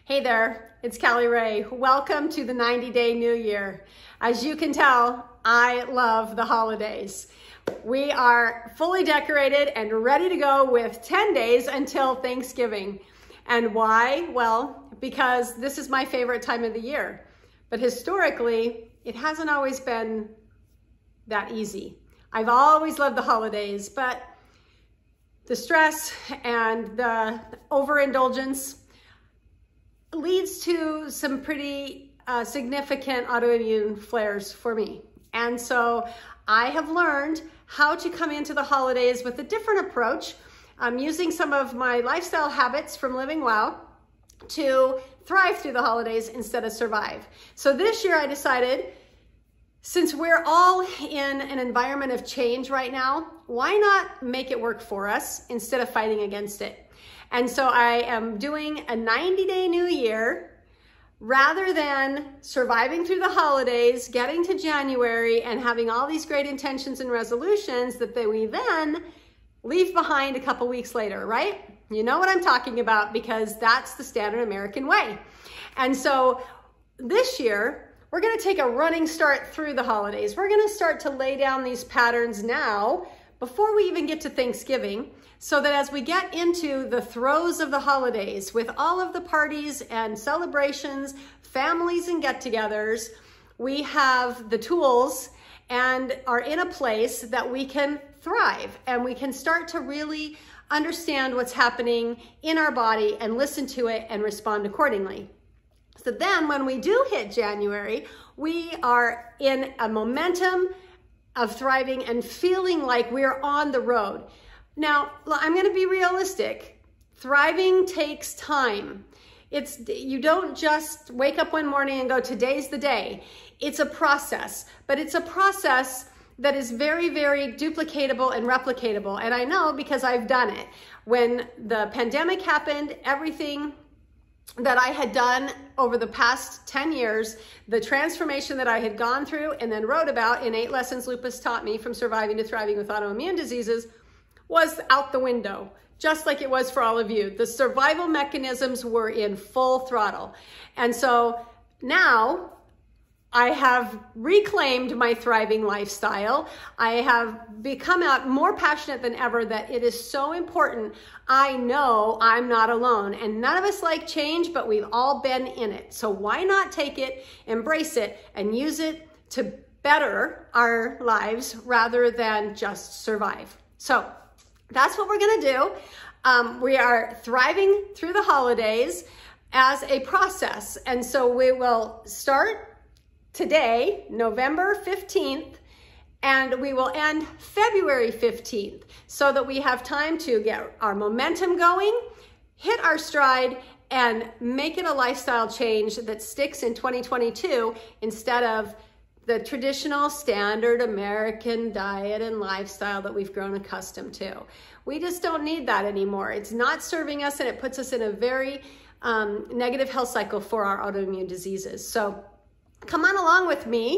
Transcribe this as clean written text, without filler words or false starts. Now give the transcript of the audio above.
Hey there, it's Callie Ray. Welcome to the 90-day new year. As you can tell, I love the holidays. We are fully decorated and ready to go with 10 days until Thanksgiving. And why? Well, because this is my favorite time of the year. But historically, it hasn't always been that easy. I've always loved the holidays, but the stress and the overindulgence leads to some pretty significant autoimmune flares for me. And so I have learned how to come into the holidays with a different approach. I'm using some of my lifestyle habits from Living Well to thrive through the holidays instead of survive. So this year I decided, since we're all in an environment of change right now, why not make it work for us instead of fighting against it? And so I am doing a 90-day new year rather than surviving through the holidays, getting to January and having all these great intentions and resolutions that we then leave behind a couple weeks later, right? You know what I'm talking about, because that's the standard American way. And so this year, we're gonna take a running start through the holidays. We're gonna start to lay down these patterns now before we even get to Thanksgiving, so that as we get into the throes of the holidays with all of the parties and celebrations, families and get-togethers, we have the tools and are in a place that we can thrive and we can start to really understand what's happening in our body and listen to it and respond accordingly. So then when we do hit January, we are in a momentum of thriving and feeling like we're on the road. Now, I'm gonna be realistic. Thriving takes time. You don't just wake up one morning and go, today's the day. It's a process, but it's a process that is very, very duplicatable and replicatable. And I know because I've done it. When the pandemic happened, everything that I had done over the past 10 years, the transformation that I had gone through and then wrote about in 8 Lessons Lupus Taught Me from Surviving to Thriving with Autoimmune Diseases, was out the window, just like it was for all of you. The survival mechanisms were in full throttle. And so now I have reclaimed my thriving lifestyle. I have become more passionate than ever that it is so important. I know I'm not alone, and none of us like change, but we've all been in it. So why not take it, embrace it, and use it to better our lives rather than just survive? So that's what we're gonna do. We are thriving through the holidays as a process. And so we will start today, November 15th, and we will end February 15th so that we have time to get our momentum going, hit our stride, and make it a lifestyle change that sticks in 2022 instead of the traditional standard American diet and lifestyle that we've grown accustomed to. We just don't need that anymore. It's not serving us, and it puts us in a very negative health cycle for our autoimmune diseases. So come on along with me.